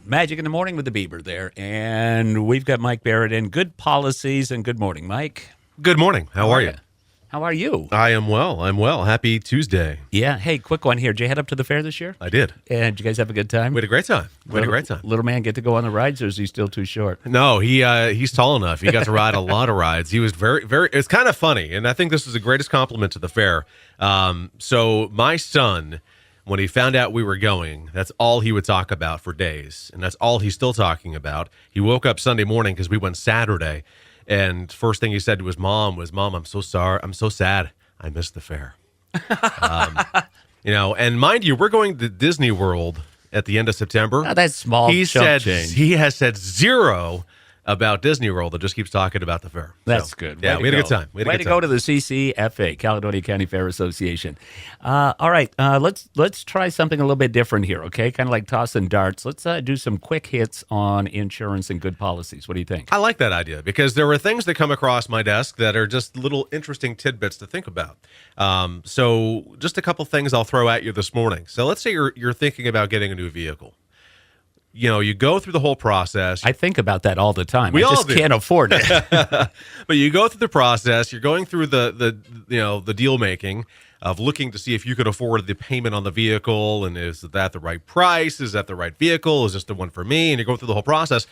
Magic in the Morning with the Bieber there. And we've got Mike Barrett in. Good policies and good morning, Mike. Good morning. How are you? How are you? I am well. I'm well. Happy Tuesday. Yeah. Hey, quick one here. Did you head up to the fair this year? I did. And did you guys have a good time? We had a great time. Little man get to go on the rides, or is he still too short? No, he's tall enough. He got to ride a lot of rides. He was very. It's kind of funny, and I think this is the greatest compliment to the fair. So my son, when he found out we were going, that's all he would talk about for days, and that's all he's still talking about. He woke up Sunday morning because we went Saturday, and first thing he said to his mom was, "Mom, I'm so sorry. I'm so sad. I missed the fair." And mind you, we're going to Disney World at the end of September. Oh, that's small. He change. has said zero about Disney World. It just keeps talking about the fair. That's good. Yeah, we had a good time. Way to go to the CCFA, Caledonia County Fair Association. All right, let's try something a little bit different here, okay? Kind of like tossing darts. Let's do some quick hits on insurance and good policies. What do you think? I like that idea because there were things that come across my desk that are just little interesting tidbits to think about. So just a couple things I'll throw at you this morning. So let's say you're thinking about getting a new vehicle. You go through the whole process. I think about that all the time. We I all just do. can't afford it. But you go through the process. You're going through the deal making of looking to see if you could afford the payment on the vehicle, and is that the right price? Is that the right vehicle? Is this the one for me? And you go through the whole process.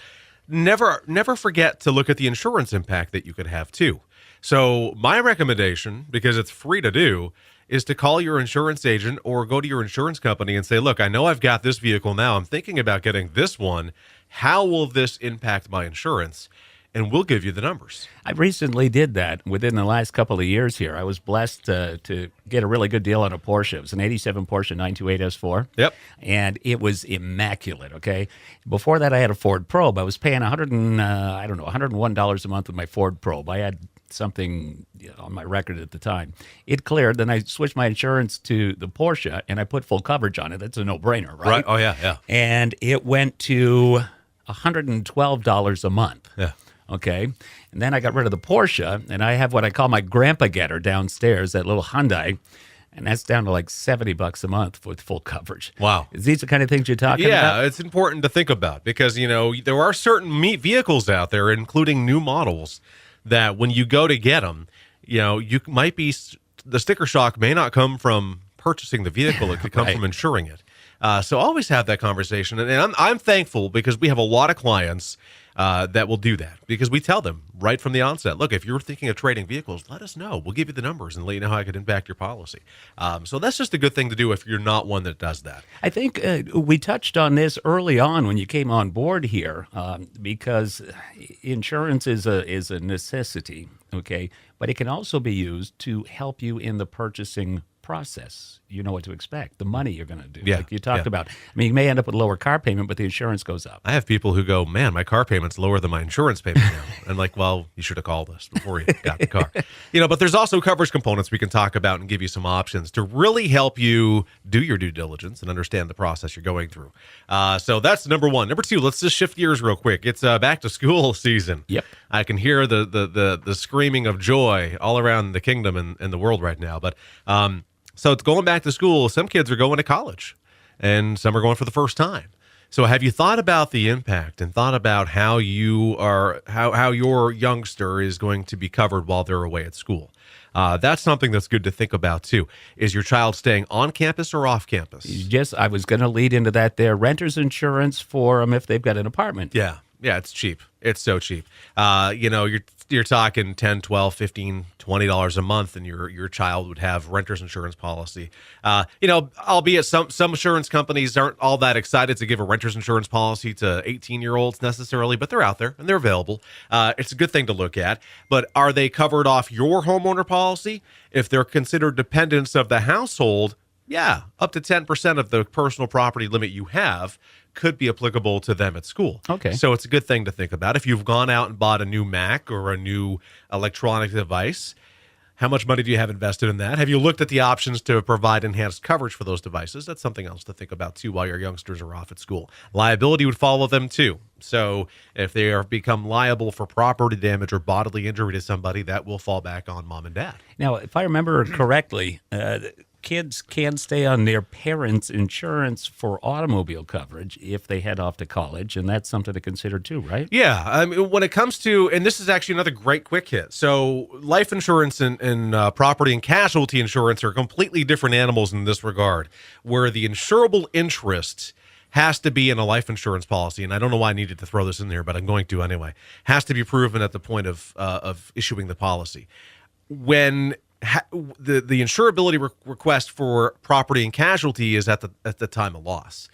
Never forget to look at the insurance impact that you could have too. So my recommendation, because it's free to do, is to call your insurance agent or go to your insurance company and say, look, I know I've got this vehicle now. I'm thinking about getting this one. How will this impact my insurance? And we'll give you the numbers. I recently did that within the last couple of years here. I was blessed to get a really good deal on a Porsche. It was an 87 Porsche 928 S4. Yep. And it was immaculate, okay? Before that, I had a Ford Probe. I was paying $101 a month with my Ford Probe. I had something on my record at the time. It cleared. Then I switched my insurance to the Porsche, and I put full coverage on it. That's a no-brainer, right? Oh, yeah. And it went to $112 a month. Yeah. Okay. And then I got rid of the Porsche, and I have what I call my grandpa getter downstairs, that little Hyundai. And that's down to like $70 a month with full coverage. Wow. Is these the kind of things you're talking about? Yeah, it's important to think about because, there are certain vehicles out there, including new models, that when you go to get them, you might be, the sticker shock may not come from purchasing the vehicle. It could come Right. from insuring it. So always have that conversation. And I'm thankful because we have a lot of clients that will do that because we tell them right from the onset, look, if you're thinking of trading vehicles, let us know. We'll give you the numbers and let you know how it could impact your policy. So that's just a good thing to do if you're not one that does that. I think we touched on this early on when you came on board here, because insurance is a necessity, okay? But it can also be used to help you in the purchasing process. You know what to expect, the money you're going to do. Yeah, Like you talked yeah. about. I mean, you may end up with a lower car payment, but the insurance goes up. I have people who go, man, my car payment's lower than my insurance payment now. I'm like, well, you should have called us before you got the car. But there's also coverage components we can talk about and give you some options to really help you do your due diligence and understand the process you're going through. So that's number one. Number two, let's just shift gears real quick. It's back to school season. Yep. I can hear the screaming of joy all around the kingdom and the world right now. But so it's going back to school. Some kids are going to college, and some are going for the first time. So have you thought about the impact and thought about how your youngster is going to be covered while they're away at school? That's something that's good to think about too. Is your child staying on campus or off campus? Yes, I was going to lead into that there. Renter's insurance for them if they've got an apartment. Yeah, it's cheap. It's so cheap. You're talking $10, $12, $15, $20 a month, and your child would have renter's insurance policy. Albeit some insurance companies aren't all that excited to give a renter's insurance policy to 18-year-olds necessarily, but they're out there and they're available. It's a good thing to look at. But are they covered off your homeowner policy? If they're considered dependents of the household, yeah, up to 10% of the personal property limit you have could be applicable to them at school. Okay. So it's a good thing to think about. If you've gone out and bought a new Mac or a new electronic device, how much money do you have invested in that? Have you looked at the options to provide enhanced coverage for those devices? That's something else to think about, too, while your youngsters are off at school. Liability would follow them, too. So if they are become liable for property damage or bodily injury to somebody, that will fall back on mom and dad. Now, if I remember correctly, kids can stay on their parents' insurance for automobile coverage if they head off to college, and that's something to consider too, right? Yeah, I mean, when it comes to, and this is actually another great quick hit. So, life insurance and property and casualty insurance are completely different animals in this regard, where the insurable interest has to be in a life insurance policy, and I don't know why I needed to throw this in there, but I'm going to anyway. Has to be proven at the point of issuing the policy. When the insurability request for property and casualty is at the time of loss.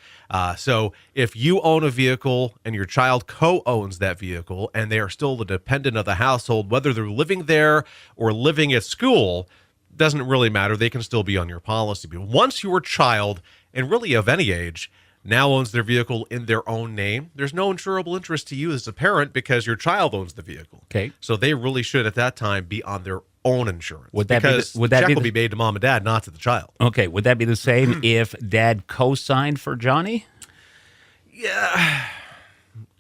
So if you own a vehicle and your child co-owns that vehicle and they are still the dependent of the household, whether they're living there or living at school, doesn't really matter. They can still be on your policy. But once your child, and really of any age, now owns their vehicle in their own name, there's no insurable interest to you as a parent because your child owns the vehicle. Okay. So they really should at that time be on their own insurance. Would that because be would that check be will be made to mom and dad, not to the child. Okay, would that be the same if dad co-signed for Johnny? Yeah.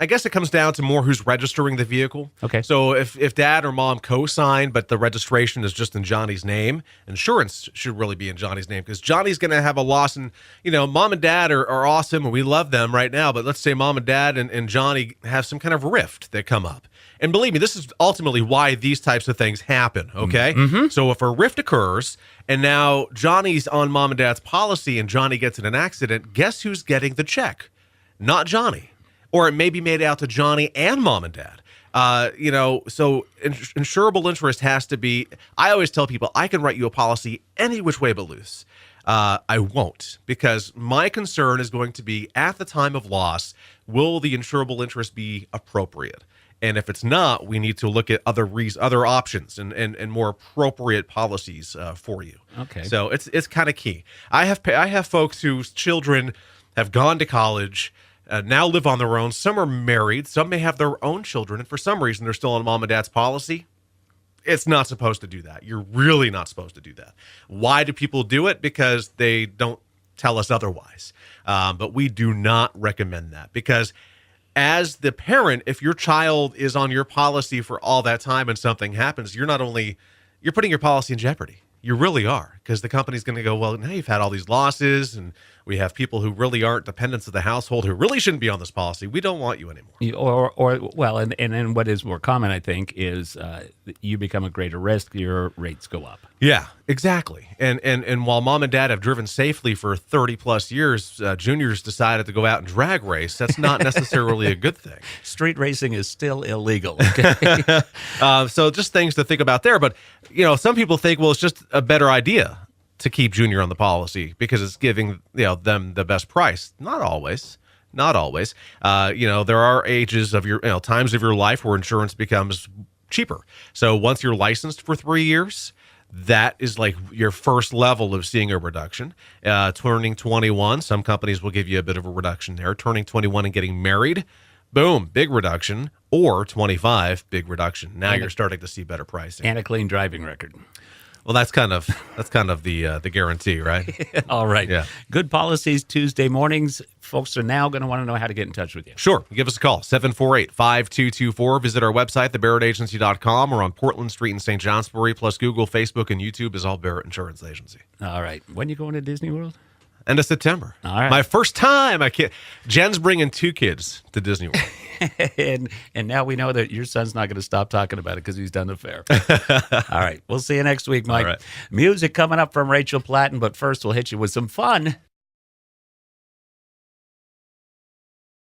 I guess it comes down to more who's registering the vehicle. Okay. So if dad or mom co-sign, but the registration is just in Johnny's name, insurance should really be in Johnny's name because Johnny's going to have a loss. And, mom and dad are awesome and we love them right now. But let's say mom and dad and Johnny have some kind of rift that come up. And believe me, this is ultimately why these types of things happen, okay? Mm-hmm. So if a rift occurs and now Johnny's on mom and dad's policy and Johnny gets in an accident, guess who's getting the check? Not Johnny. Or it may be made out to Johnny and mom and dad. So insurable interest has to be, I always tell people, I can write you a policy any which way but loose. I won't, because my concern is going to be at the time of loss, will the insurable interest be appropriate? And if it's not, we need to look at other options and more appropriate policies for you. Okay. So it's kind of key. I have folks whose children have gone to college, now live on their own. Some are married. Some may have their own children. And for some reason, they're still on mom and dad's policy. It's not supposed to do that. You're really not supposed to do that. Why do people do it? Because they don't tell us otherwise. But we do not recommend that because as the parent, if your child is on your policy for all that time and something happens, you're putting your policy in jeopardy. You really are, because the company's going to go, well, now you've had all these losses, and we have people who really aren't dependents of the household who really shouldn't be on this policy. We don't want you anymore. And then what is more common, I think, is you become a greater risk, your rates go up. Yeah, exactly. And while mom and dad have driven safely for 30 plus years, juniors decided to go out and drag race. That's not necessarily a good thing. Street racing is still illegal. Okay? So just things to think about there. But, some people think, well, it's just a better idea to keep junior on the policy because it's giving them the best price. Not always. There are ages of your times of your life where insurance becomes cheaper. So once you're licensed for 3 years, that is like your first level of seeing a reduction. Turning 21, some companies will give you a bit of a reduction there. Turning 21 and getting married, boom, big reduction. Or 25, big reduction. Now you're starting to see better pricing and a clean driving record. Well, that's kind of the guarantee, right? All right. Yeah. Good policies Tuesday mornings. Folks are now going to want to know how to get in touch with you. Sure. Give us a call, 748-5224. Visit our website, thebarrettagency.com, or on Portland Street in St. Johnsbury, plus Google, Facebook, and YouTube is all Barrett Insurance Agency. All right. When you going to Disney World? End of September. All right. My first time. I can't. Jen's bringing 2 kids to Disney World. and now we know that your son's not going to stop talking about it because he's done the fair. All right. We'll see you next week, Mike. All right. Music coming up from Rachel Platten, but first we'll hit you with some fun.